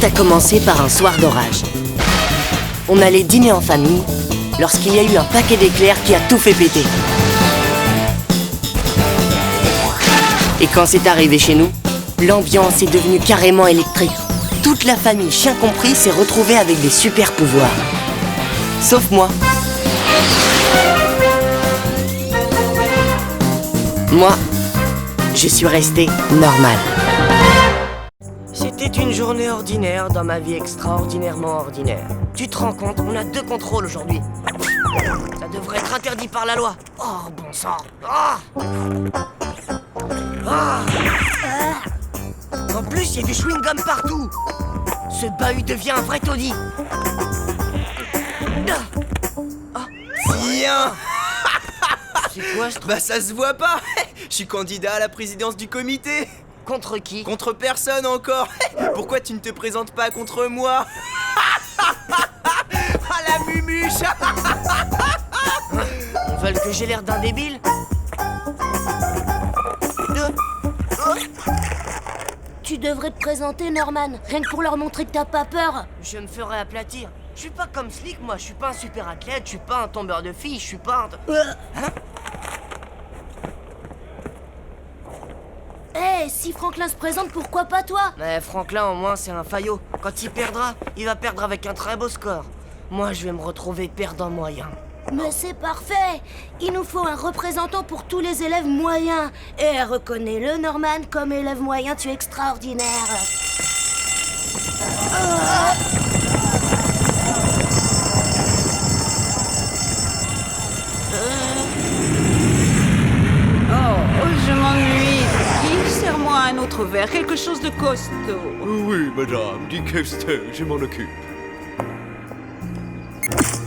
a commencé par un soir d'orage. On allait dîner en famille lorsqu'il y a eu un paquet d'éclairs qui a tout fait péter. Et quand c'est arrivé chez nous, l'ambiance est devenue carrément électrique. Toute la famille, chien compris, s'est retrouvée avec des super pouvoirs. Sauf moi. Moi, je suis resté normal. C'était une journée ordinaire dans ma vie extraordinairement ordinaire. Tu te rends compte, on a 2 contrôles aujourd'hui. Ça devrait être interdit par la loi. Oh, bon sang. En plus, il y a du chewing-gum partout. Ce bahut devient un vrai taudis. Tiens. C'est quoi ce truc? Bah ça se voit pas. Je suis candidat à la présidence du comité. Contre qui? Contre personne encore. Pourquoi tu ne te présentes pas contre moi? Ah la mumuche. Ils veulent que j'ai l'air d'un débile? Tu devrais te présenter, Norman, rien que pour leur montrer que t'as pas peur. Je me ferai aplatir. Je suis pas comme Slick, moi. Je suis pas un super athlète, je suis pas un tombeur de filles, je suis pas un... Hein? Si Franklin se présente, pourquoi pas toi? Mais Franklin, au moins, c'est un faillot. Quand il perdra, il va perdre avec un très beau score. Moi, je vais me retrouver perdant moyen. Mais c'est parfait. Il nous faut un représentant pour tous les élèves moyens. Et reconnais-le, Norman, comme élève moyen, tu es extraordinaire. Oh, je m'ennuie. Qui serre-moi un autre verre, quelque chose de costaud. Oui, madame, du costaud, je m'en occupe.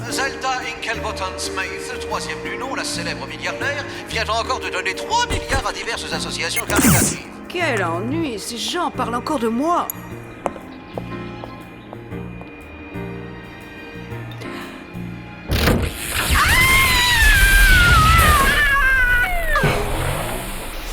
Zelda Inkelbottom Smith, troisième du nom, la célèbre milliardaire, vient encore de donner 3 milliards à diverses associations caritatives. Quel ennui, ces gens parlent encore de moi.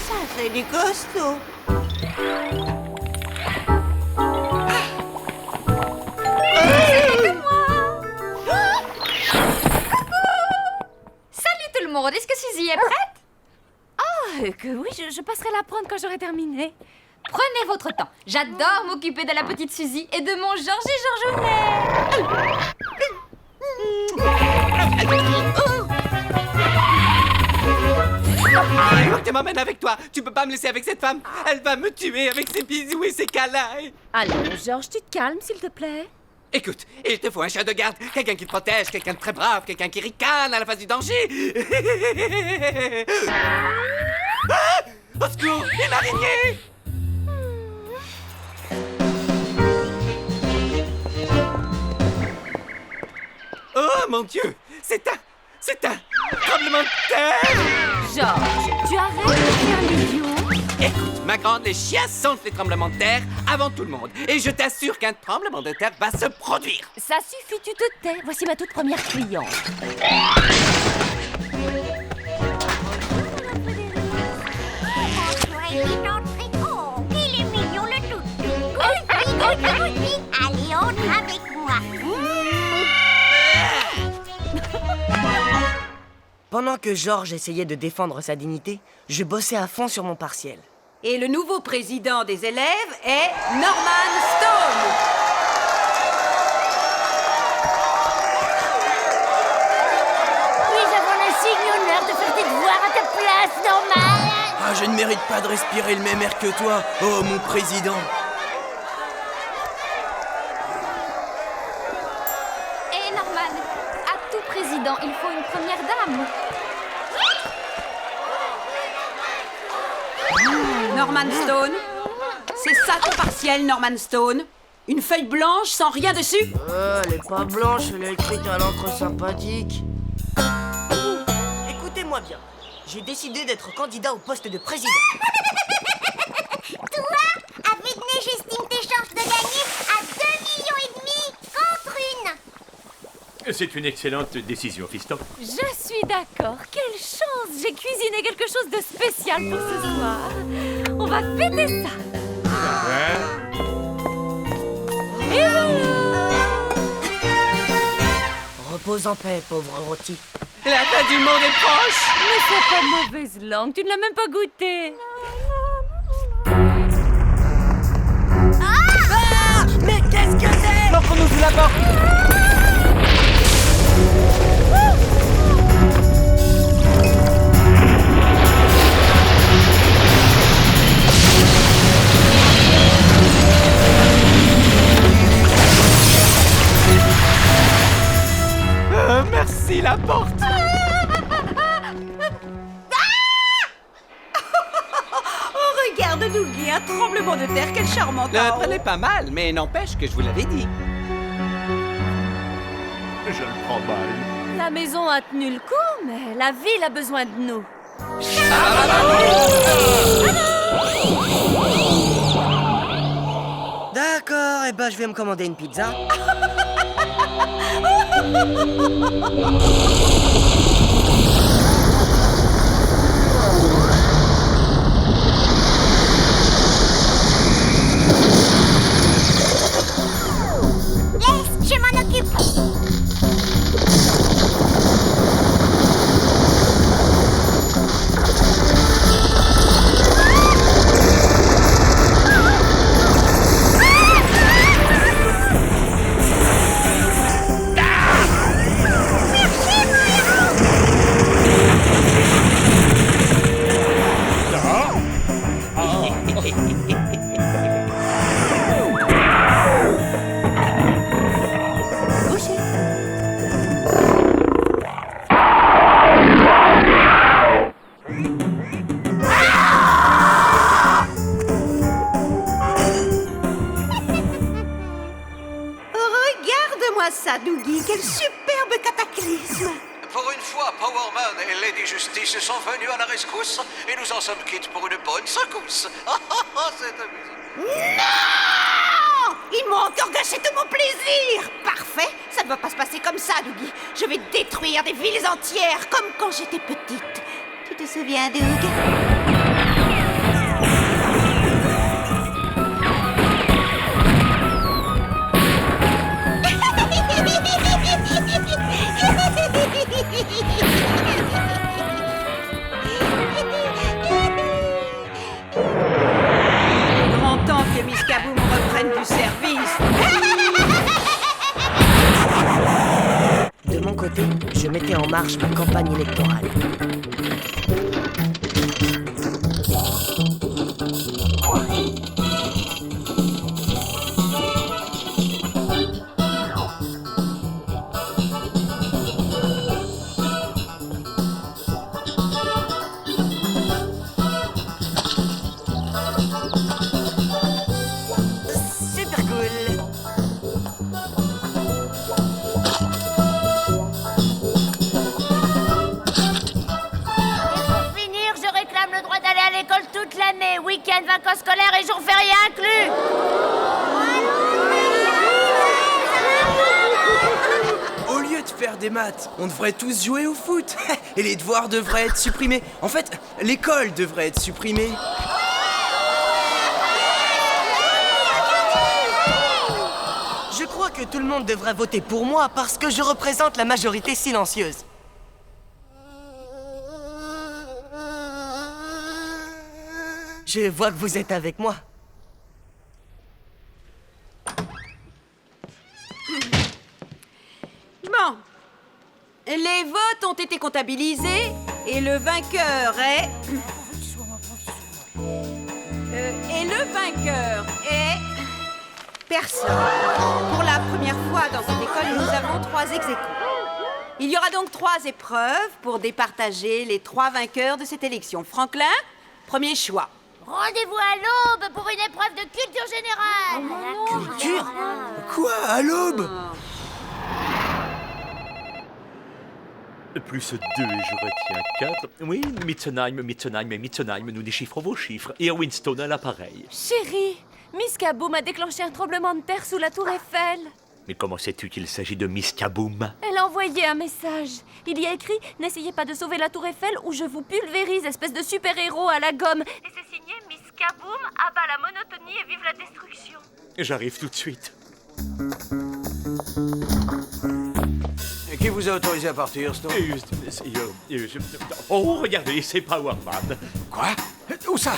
Ça fait du costaud. Est-ce que Suzy est prête? Oh, que oui, je passerai la prendre quand j'aurai terminé. Prenez votre temps. J'adore m'occuper de la petite Suzy et de mon Georges Georgionnet. Tu m'emmènes avec toi. Tu peux pas me laisser avec cette femme. Elle va me tuer avec ses bisous et ses câlins. Alors, Georges, tu te calmes, s'il te plaît. Écoute, il te faut un chien de garde, quelqu'un qui te protège, quelqu'un de très brave, quelqu'un qui ricane à la face du danger. Ah! Au secours, une araignée! Oh mon Dieu, c'est un tremblement de terre! Georges, tu arrêtes de faire l'idiot. Écoute, ma grande, les chiens sentent les tremblements de terre avant tout le monde. Et je t'assure qu'un tremblement de terre va se produire. Ça suffit, tu te tais. Voici ma toute première cliente. Il est mignon, le toutou. Allez, entre avec moi. Pendant que Georges essayait de défendre sa dignité, je bossais à fond sur mon partiel. Et le nouveau président des élèves est Norman Stone. Puis-je avoir l'insigne honneur de faire tes devoirs à ta place, Norman? Ah, je ne mérite pas de respirer le même air que toi, oh mon président. Et Norman, à tout président, il faut une première dame. Norman Stone. C'est ça ton partiel, Norman Stone? Une feuille blanche sans rien dessus? Elle est pas blanche, elle est écrite à l'encre sympathique. Écoutez-moi bien, j'ai décidé d'être candidat au poste de président. Toi, avec neige, j'estime tes chances de gagner à 2,5 millions contre une. C'est une excellente décision, fiston. Je suis d'accord. Quelle chance! J'ai cuisiné quelque chose de spécial pour ce soir. On va fêter ça. Et Repose en paix, pauvre rôti. La fin du monde est proche. Mais c'est pas mauvaise langue, tu ne l'as même pas goûté. Mais qu'est-ce que c'est? Montre-nous sous la porte. Merci, la porte. Oh, regarde, Dougie, un tremblement de terre, quel charmant Le temps. prenez pas mal, mais n'empêche que je vous l'avais dit. Je le prends mal. La maison a tenu le coup, mais la ville a besoin de nous. D'accord, et ben je vais me commander une pizza. Laisse, je m'en occupe. Regarde-moi ça, Dougie, quel superbe cataclysme. Pour une fois, Powerman et Lady Justice sont venus à la rescousse et nous en sommes quittes pour une bonne secousse. C'est amusant. Non! Ils m'ont encore gâché tout mon plaisir. Parfait, ça ne va pas se passer comme ça, Dougie. Je vais détruire des villes entières, comme quand j'étais petite. Tu te souviens, Doug? Grand temps que Miss Kaboom reprenne du service. De mon côté, je mettais en marche ma campagne électorale. Super cool. Pour finir, je réclame le droit d'aller à l'école toute l'année. Week-end, vacances scolaires et jours fériés inclus. Au lieu de faire des maths, on devrait tous jouer au foot. Et les devoirs devraient être supprimés. En fait, l'école devrait être supprimée. Je crois que tout le monde devrait voter pour moi parce que je représente la majorité silencieuse. Je vois que vous êtes avec moi. Bon. Les votes ont été comptabilisés et le vainqueur est... personne. Pour la première fois dans cette école, nous avons 3 ex-aequo. Il y aura donc 3 épreuves pour départager les 3 vainqueurs de cette élection. Franklin, premier choix. Rendez-vous à l'aube pour une épreuve de culture générale. Culture? Quoi, à l'aube? Plus 2, je retiens 4. Oui, Mitzenheim, nous déchiffrons vos chiffres. Et Winston à l'appareil. Chérie, Miss Kaboom a déclenché un tremblement de terre sous la tour Eiffel. Mais comment sais-tu qu'il s'agit de Miss Kaboom? Elle a envoyé un message. Il y a écrit « N'essayez pas de sauver la tour Eiffel ou je vous pulvérise, espèce de super-héros à la gomme. » Et c'est signé « Miss Kaboom, abat la monotonie et vive la destruction. » J'arrive tout de suite. Qui vous a autorisé à partir, Stone? Oh, regardez, c'est Powerman. Quoi? Où ça?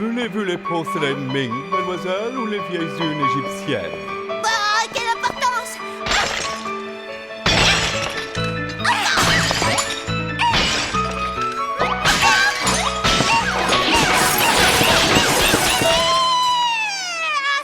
Voulez-vous les porcelaines Ming, mademoiselle, ou les vieilles unes égyptiennes? Bah, quelle importance!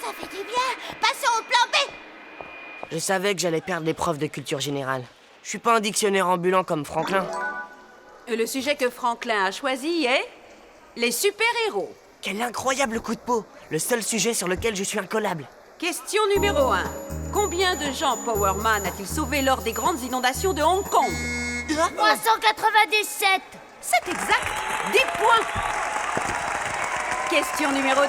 Ça fait du bien. Passons au plan B. Je savais que j'allais perdre l'épreuve de culture générale. Je suis pas un dictionnaire ambulant comme Franklin. Le sujet que Franklin a choisi est les super-héros. Quel incroyable coup de peau! Le seul sujet sur lequel je suis incollable. Question numéro 1. Combien de gens Powerman a-t-il sauvé lors des grandes inondations de Hong Kong? 397. C'est exact. 10 points. Question numéro 2.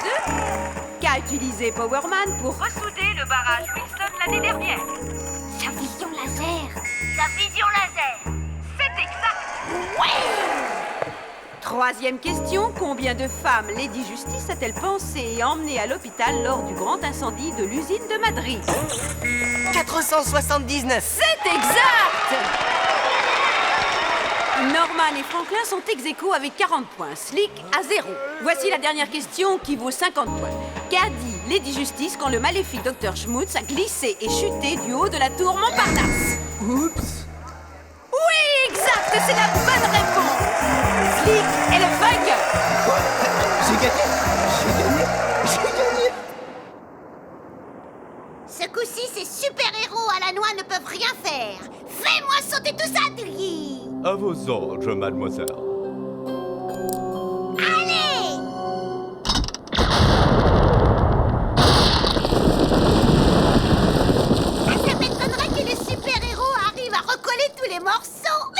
Qu'a utilisé Powerman pour ressouder le barrage Wilson l'année dernière? Sa vision laser. Sa vision laser. C'est exact. Ouais. Troisième question. Combien de femmes Lady Justice a-t-elle pensé et emmené à l'hôpital lors du grand incendie de l'usine de Madrid? 479. C'est exact. Norman et Franklin sont ex-aequo avec 40 points. Slick à 0. Voici la dernière question qui vaut 50 points. Qu'a dit Lady Justice quand le maléfique Dr. Schmutz a glissé et chuté du haut de la tour Montparnasse? Oups. Oui, exact, c'est la bonne réponse. Slick est le vainqueur. J'ai gagné. J'ai gagné. Ce coup-ci, ces super-héros à la noix ne peuvent rien faire. Fais-moi sauter tout ça, Dougie. À vos ordres, mademoiselle. Allez! Ça m'étonnerait que les super-héros arrivent à recoller tous les morceaux.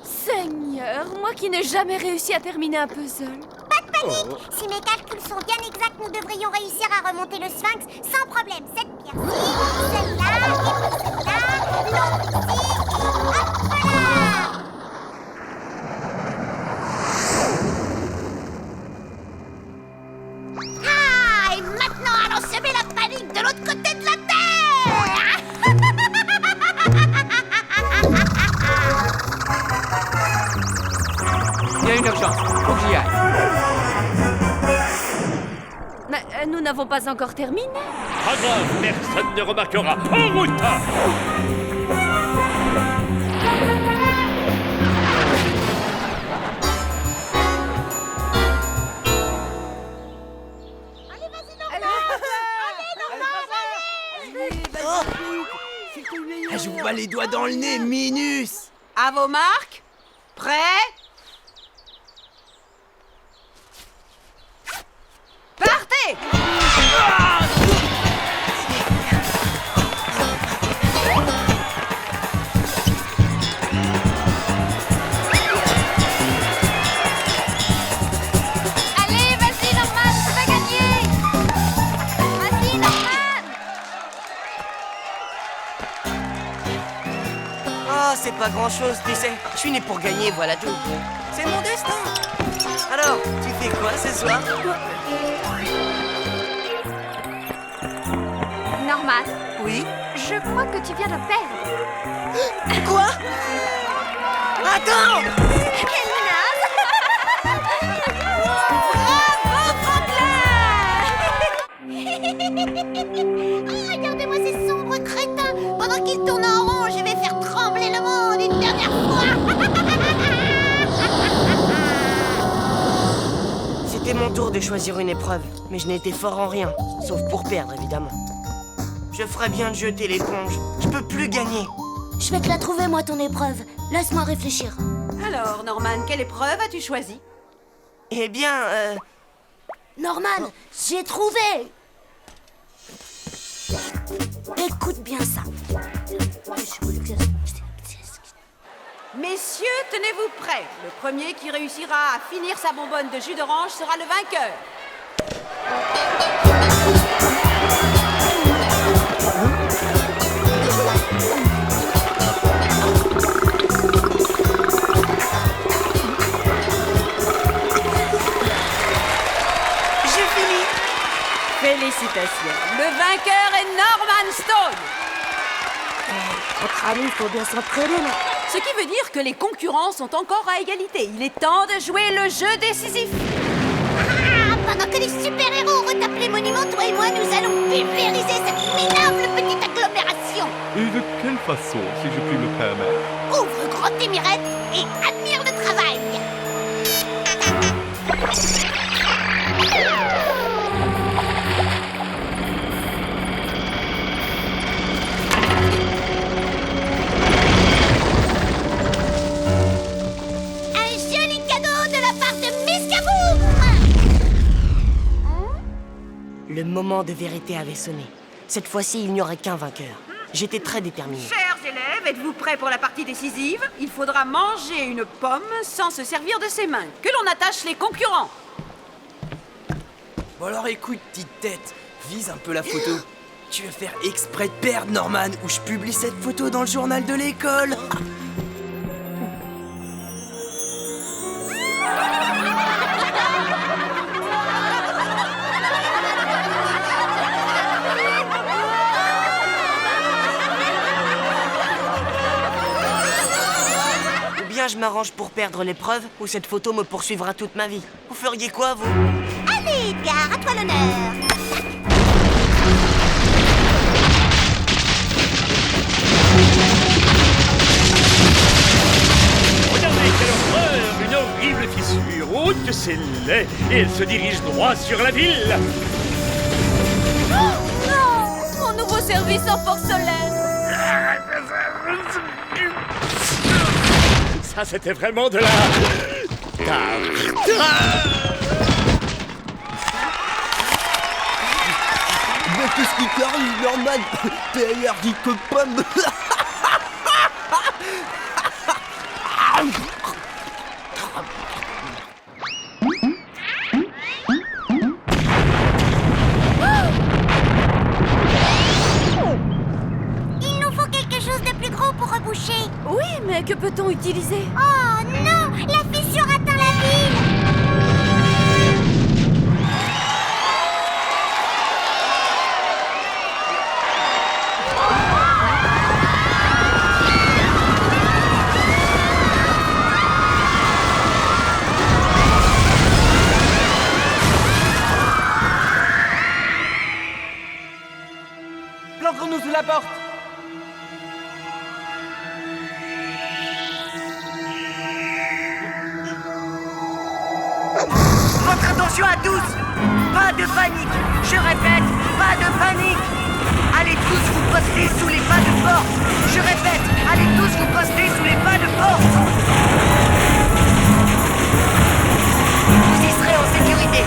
Seigneur, moi qui n'ai jamais réussi à terminer un puzzle. Pas de panique. Si mes calculs sont bien exacts, nous devrions réussir à remonter le sphinx sans problème. Cette pierre-ci, celle-là, et puis celle-là, l'autre ici, et hop, voilà! Ah, et maintenant, allons semer la panique de l'autre côté de la Terre. Il y a une urgence. Faut que j'y aille. Mais nous n'avons pas encore terminé. Pas grave, personne ne remarquera. En route! Ah, je vous bats les doigts dans le nez, Minus. À vos marques. Prêts? Partez! Allez, vas-y, Norman, tu vas gagner. Vas-y, Norman. Oh, c'est pas grand-chose, tu sais. Je suis né pour gagner, voilà tout. C'est mon destin. Alors, tu fais quoi ce soir? Norman, Oui? je crois que tu viens de perdre. Quoi? Attends! Quelle naze. Pendant qu'il tourne en rond, je vais faire trembler le monde une dernière fois. C'était mon tour de choisir une épreuve, mais je n'étais fort en rien, sauf pour perdre évidemment. Je ferais bien de jeter l'éponge, je peux plus gagner. Je vais te la trouver, moi, ton épreuve. Laisse-moi réfléchir. Alors, Norman, quelle épreuve as-tu choisi? Eh bien, Norman, j'ai trouvé. Écoute bien ça. Messieurs, tenez-vous prêts. Le premier qui réussira à finir sa bonbonne de jus d'orange sera le vainqueur. j'ai fini. Félicitations. Le vainqueur est Norman Stone. Notre ami, il faut bien s'entraîner, là. Ce qui veut dire que les concurrents sont encore à égalité. Il est temps de jouer le jeu décisif. Ah, pendant que les super-héros retapent les monuments, toi et moi, nous allons pulvériser cette minable petite agglomération. Et de quelle façon, si je puis me permettre? Ouvre grand tes mirettes et admire le travail. Un joli cadeau de la part de Miss Kaboom. Le moment de vérité avait sonné. Cette fois-ci, il n'y aurait qu'un vainqueur. J'étais très déterminé. Chers élèves, êtes-vous prêts pour la partie décisive? Il faudra manger une pomme sans se servir de ses mains. Que l'on attache les concurrents. Bon alors écoute, petite tête, vise un peu la photo. Tu veux faire exprès de perdre, Norman, ou je publie cette photo dans le journal de l'école. Ou bien je m'arrange pour perdre l'épreuve, ou cette photo me poursuivra toute ma vie. Vous feriez quoi, vous? Allez, Edgar, à toi l'honneur. Regardez quelle horreur! Une horrible fissure haute que c'est laid et elle se dirige droit sur la ville! Oh non! Mon nouveau service en porcelaine! Ça, c'était vraiment de la... Mais qu'est-ce qui t'arrive, Norman? T'es allergique aux pommes. Il nous faut quelque chose de plus gros pour reboucher. Oui, mais que peut-on utiliser? Oh non! La fissure atteint la ville! Planquons-nous sous la porte. Votre attention à tous! Pas de panique! Je répète, pas de panique! Allez tous vous poster sous les pas de porte! Je répète, allez tous vous poster sous les pas de porte! Vous y serez en sécurité!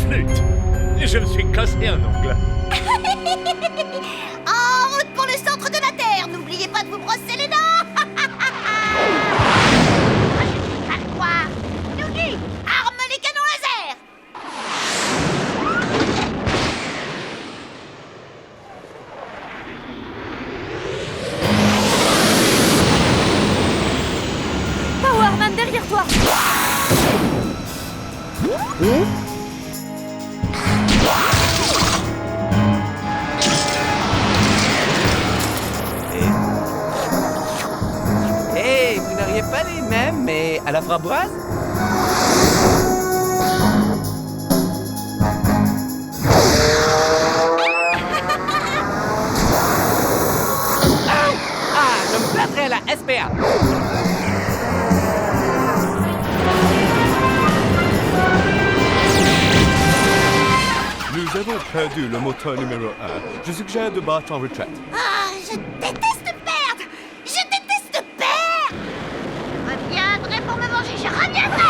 Flûte! Je me suis cassé un ongle. En route pour le centre de la Terre! N'oubliez pas de vous brosser les dents! À quoi? Noogie, arme les canons laser! Powerman derrière toi! Hey, vous n'auriez pas les mêmes, mais à la framboise? Ah, je me battrai à la SPA. Nous avons perdu le moteur numéro 1. Je suggère de battre en retraite. Ah, je déteste perdre. Je déteste perdre. Je reviendrai pour me venger, je reviendrai.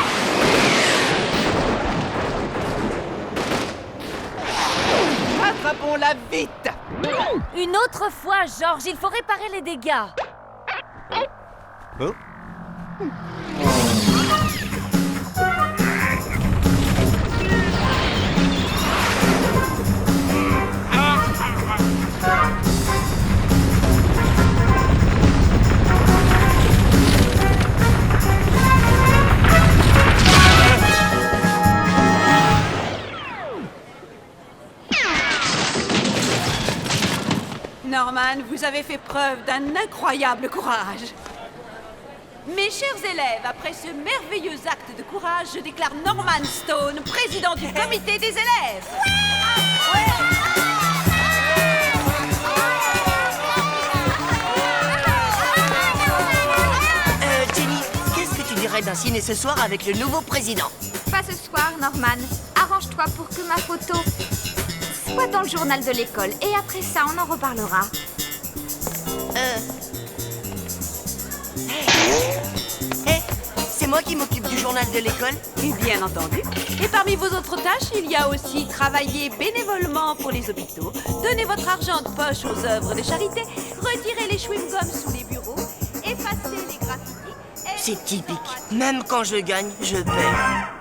Attrapons-la vite. Une autre fois, George, il faut réparer les dégâts. Oh. Norman, vous avez fait preuve d'un incroyable courage. Mes chers élèves, après ce merveilleux acte de courage, je déclare Norman Stone président du comité des élèves. Jenny, qu'est-ce que tu dirais d'un ciné ce soir avec le nouveau président? Pas ce soir, Norman. Arrange-toi pour que ma photo soit dans le journal de l'école. Et après ça, on en reparlera. C'est moi qui m'occupe du journal de l'école? Et bien entendu. Et parmi vos autres tâches, il y a aussi travailler bénévolement pour les hôpitaux, donner votre argent de poche aux œuvres de charité, retirer les chewing-gums sous les bureaux, effacer les graffitis... C'est typique. Même quand je gagne, je perds.